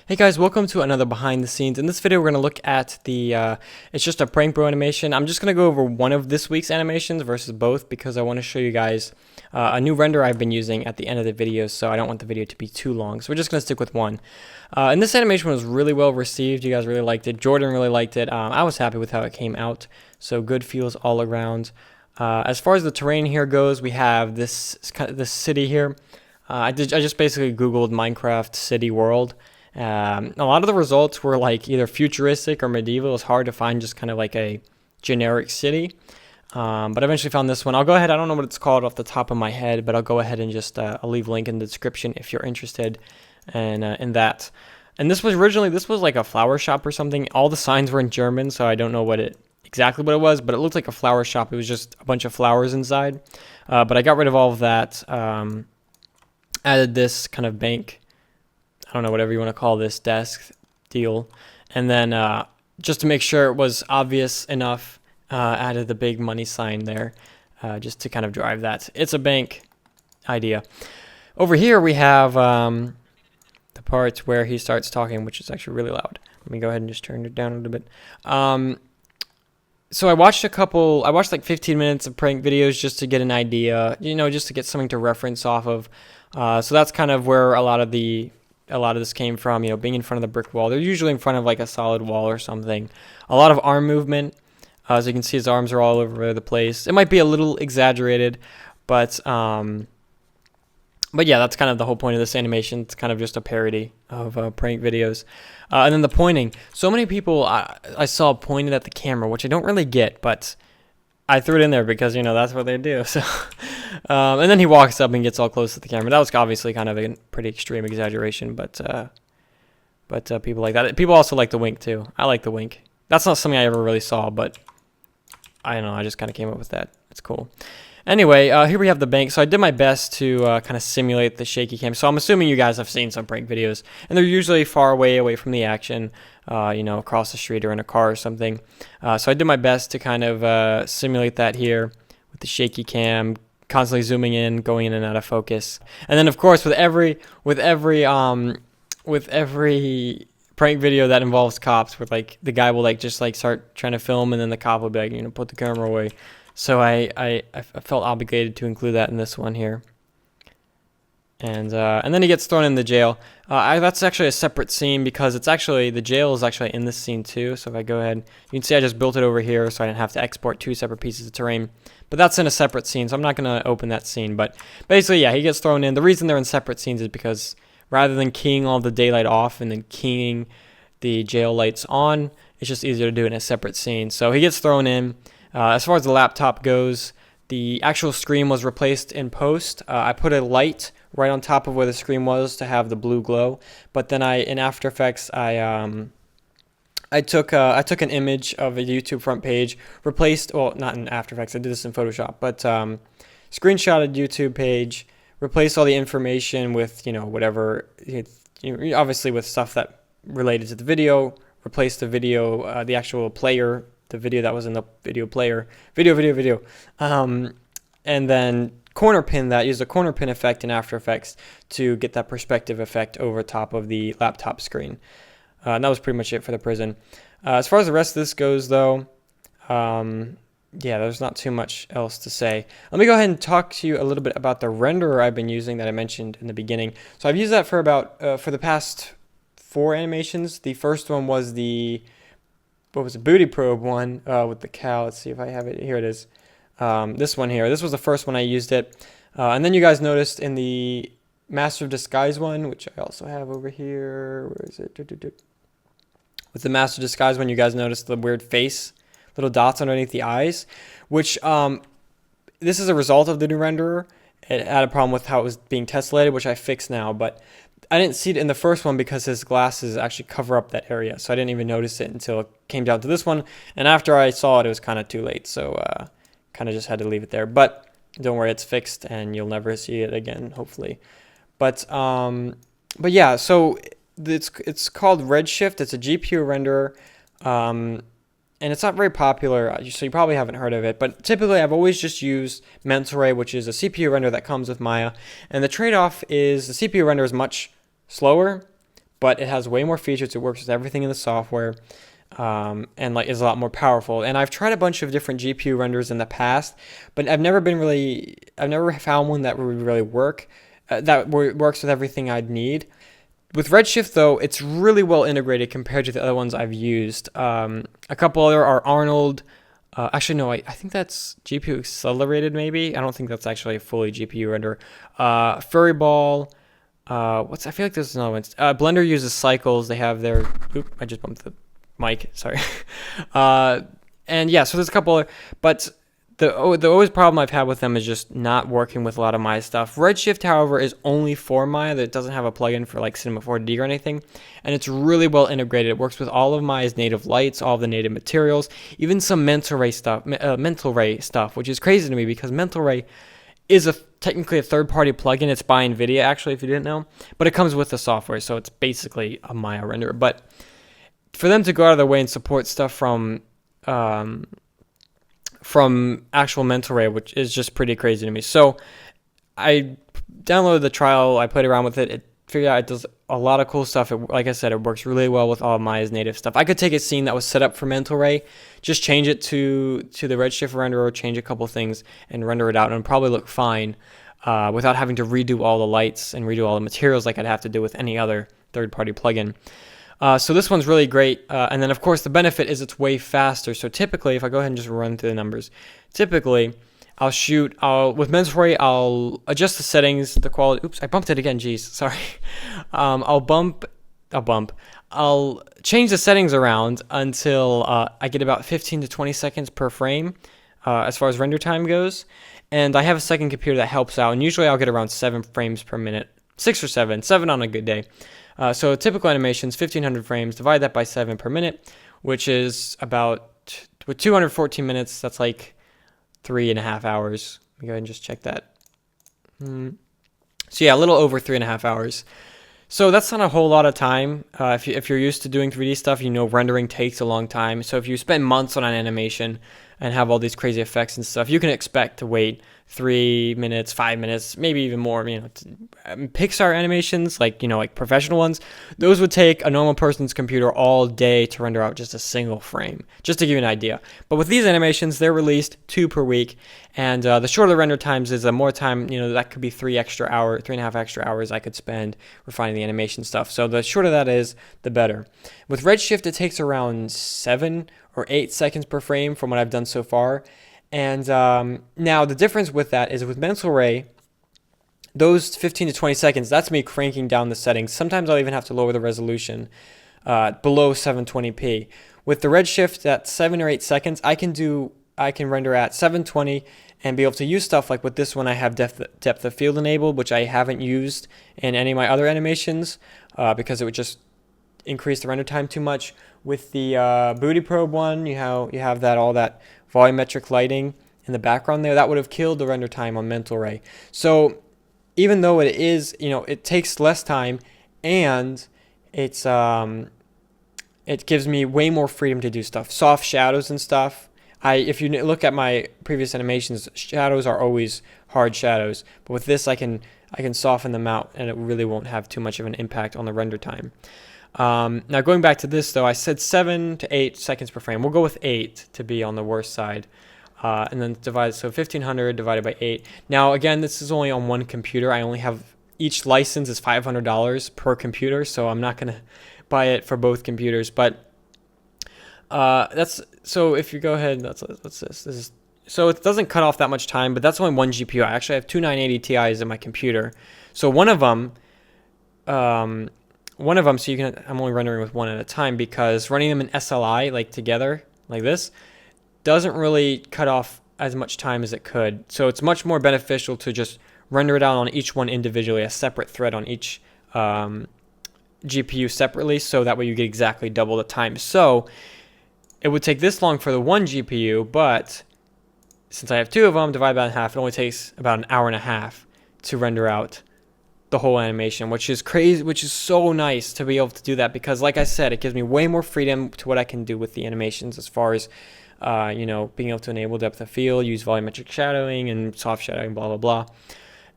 Hey guys, welcome to another behind the scenes. In this video, we're going to look at it's just a prank bro animation. I'm just going to go over one of this week's animations versus both because I want to show you guys a new render I've been using at the end of the video, so I don't want the video to be too long. So we're just going to stick with one. And this animation was really well received. You guys really liked it. Jordan really liked it. I was happy with how it came out. So good feels all around. As far as the terrain here goes, we have this city here. I just basically Googled Minecraft city world. A lot of the results were like either futuristic or medieval. It's hard to find just kind of like a generic city. But I eventually found this one. I'll go ahead. I don't know what it's called off the top of my head, but I'll go ahead and just I'll leave a link in the description if you're interested in that. And this was like a flower shop or something. All the signs were in German, so I don't know exactly what it was, but it looked like a flower shop. It was just a bunch of flowers inside. But I got rid of all of that. Added this kind of bank. I don't know, whatever you want to call this desk deal. And then just to make sure it was obvious enough, added the big money sign there just to kind of drive that. It's a bank idea. Over here we have the parts where he starts talking, which is actually really loud. Let me go ahead and just turn it down a little bit. So I watched like 15 minutes of prank videos just to get an idea, just to get something to reference off of. So that's kind of where a lot of this came from, being in front of the brick wall. They're usually in front of like a solid wall or something. A lot of arm movement. As you can see, his arms are all over the place. It might be a little exaggerated, but yeah, that's kind of the whole point of this animation. It's kind of just a parody of prank videos. And then the pointing. So many people I saw pointed at the camera, which I don't really get, but I threw it in there because, that's what they do. So, and then he walks up and gets all close to the camera. That was obviously kind of a pretty extreme exaggeration, but people like that. People also like the wink too. I like the wink. That's not something I ever really saw, but I don't know. I just kind of came up with that. It's cool. Anyway, here we have the bank. So I did my best to kind of simulate the shaky cam. So I'm assuming you guys have seen some prank videos, and they're usually far away from the action, across the street or in a car or something. So I did my best to kind of simulate that here with the shaky cam, constantly zooming in, going in and out of focus. And then of course with every prank video that involves cops, where like the guy will like just like start trying to film, and then the cop will be like, put the camera away. So I felt obligated to include that in this one here. And then he gets thrown in the jail. That's actually a separate scene because the jail is actually in this scene too. So if I go ahead, you can see I just built it over here so I didn't have to export two separate pieces of terrain. But that's in a separate scene, so I'm not going to open that scene. But basically, yeah, he gets thrown in. The reason they're in separate scenes is because rather than keying all the daylight off and then keying the jail lights on, it's just easier to do it in a separate scene. So he gets thrown in. As far as the laptop goes, the actual screen was replaced in post. I put a light right on top of where the screen was to have the blue glow. But then in After Effects, I took an image of a YouTube front page, not in After Effects, I did this in Photoshop, but screenshotted YouTube page, replaced all the information with whatever, obviously with stuff that related to the video, replaced the video, the actual player, the video that was in the video player, video, and then corner pin that, use a corner pin effect in After Effects to get that perspective effect over top of the laptop screen. And that was pretty much it for the prison. As far as the rest of this goes, though, yeah, there's not too much else to say. Let me go ahead and talk to you a little bit about the renderer I've been using that I mentioned in the beginning. So I've used that for for the past 4 animations. The first one was the booty probe one with the cow. Let's see if I have it. Here it is. This one here. This was the first one I used it. And then you guys noticed in the Master of Disguise one, which I also have over here. Where is it? With the Master of Disguise one, you guys noticed the weird face, little dots underneath the eyes, which this is a result of the new renderer. It had a problem with how it was being tessellated, which I fixed now, but I didn't see it in the first one because his glasses actually cover up that area, so I didn't even notice it until it came down to this one, and after I saw it, it was kind of too late, so kind of just had to leave it there. But don't worry, it's fixed, and you'll never see it again, hopefully. But yeah, so it's called Redshift. It's a GPU renderer, and it's not very popular, so you probably haven't heard of it. But typically, I've always just used Mental Ray, which is a CPU render that comes with Maya. And the trade-off is the CPU render is much slower, but it has way more features. It works with everything in the software, and like is a lot more powerful. And I've tried a bunch of different GPU renders in the past, but I've never found one that would really work, works with everything I'd need. With Redshift, though, it's really well integrated compared to the other ones I've used. A couple other are Arnold. Actually, no, I think that's GPU accelerated, maybe. I don't think that's actually a fully GPU render. Furryball. I feel like there's another one. Blender uses cycles. They have their. Oop, I just bumped the mic. Sorry. And yeah, so there's a couple other, but the always problem I've had with them is just not working with a lot of Maya stuff. Redshift, however, is only for Maya. That doesn't have a plugin for like Cinema 4D or anything, and it's really well integrated. It works with all of Maya's native lights, all of the native materials, even some Mental Ray stuff, which is crazy to me because Mental Ray is technically a third-party plugin. It's by NVIDIA, actually, if you didn't know, but it comes with the software, so it's basically a Maya renderer. But for them to go out of their way and support stuff from actual Mental Ray, which is just pretty crazy to me. So I downloaded the trial, I played around with it, figured out it does a lot of cool stuff. Like I said, it works really well with all of Maya's native stuff. I could take a scene that was set up for Mental Ray, just change it to the Redshift renderer, change a couple things, and render it out, and it'll probably look fine without having to redo all the lights and redo all the materials like I'd have to do with any other third-party plugin. So this one's really great. And then, of course, the benefit is it's way faster. So typically, if I go ahead and just run through the numbers, typically, with Mental Ray, I'll adjust the settings, the quality. Oops, I bumped it again. Jeez, sorry. I'll change the settings around until I get about 15 to 20 seconds per frame as far as render time goes. And I have a second computer that helps out. And usually I'll get around 7 frames per minute, 6 or 7 on a good day. So typical animations, 1500 frames, divide that by 7 per minute, which is about, with 214 minutes, that's like 3.5 hours. Let me go ahead and just check that. So yeah, a little over 3.5 hours. So that's not a whole lot of time. If you're used to doing 3D stuff, you know rendering takes a long time. So if you spend months on an animation and have all these crazy effects and stuff, you can expect to wait 3 minutes, 5 minutes, maybe even more. Pixar animations, like professional ones, those would take a normal person's computer all day to render out just a single frame, just to give you an idea. But with these animations, they're released 2 per week, and the shorter the render times is more time. That could be 3.5 extra hours I could spend refining the animation stuff. So the shorter that is, the better. With Redshift, it takes around 7 or 8 seconds per frame from what I've done so far. And now the difference with that is with Mental Ray, those 15 to 20 seconds, that's me cranking down the settings. Sometimes I'll even have to lower the resolution below 720p. With the Redshift, at 7 or 8 seconds, I can render at 720 and be able to use stuff like with this one. I have depth of field enabled, which I haven't used in any of my other animations because it would just increase the render time too much. With the Booty Probe one, you have all that volumetric lighting in the background there. That would have killed the render time on Mental Ray. So even though it is, it takes less time, and it gives me way more freedom to do stuff. Soft shadows and stuff. If you look at my previous animations, shadows are always hard shadows. But with this, I can soften them out, and it really won't have too much of an impact on the render time. Now going back to this though, I said 7 to 8 seconds per frame. We'll go with 8 to be on the worst side. And then so 1500 divided by 8. Now again, this is only on one computer. I only have, each license is $500 per computer, so I'm not gonna buy it for both computers. But so if you go ahead, so it doesn't cut off that much time, but that's only one GPU. I actually have two 980 Ti's in my computer. So one of them, so I'm only rendering with one at a time, because running them in SLI, like together, like this, doesn't really cut off as much time as it could. So it's much more beneficial to just render it out on each one individually, a separate thread on each GPU separately, so that way you get exactly double the time. So it would take this long for the one GPU, but since I have two of them, divide by half, it only takes about an hour and a half to render out the whole animation, which is crazy, which is so nice to be able to do that, because like I said, it gives me way more freedom to what I can do with the animations as far as being able to enable depth of field, use volumetric shadowing and soft shadowing, blah blah blah.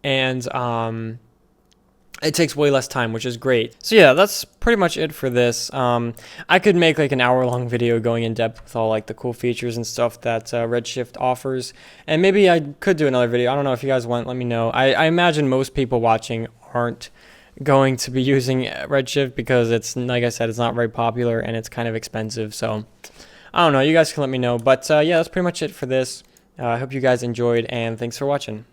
And it takes way less time, which is great. So yeah, that's pretty much it for this. I could make like an hour-long video going in depth with all like the cool features and stuff that Redshift offers, and maybe I could do another video. I don't know if you guys want. Let me know. I imagine most people watching aren't going to be using Redshift because it's, like I said, it's not very popular and it's kind of expensive. So I don't know. You guys can let me know. But yeah, that's pretty much it for this. I hope you guys enjoyed, and thanks for watching.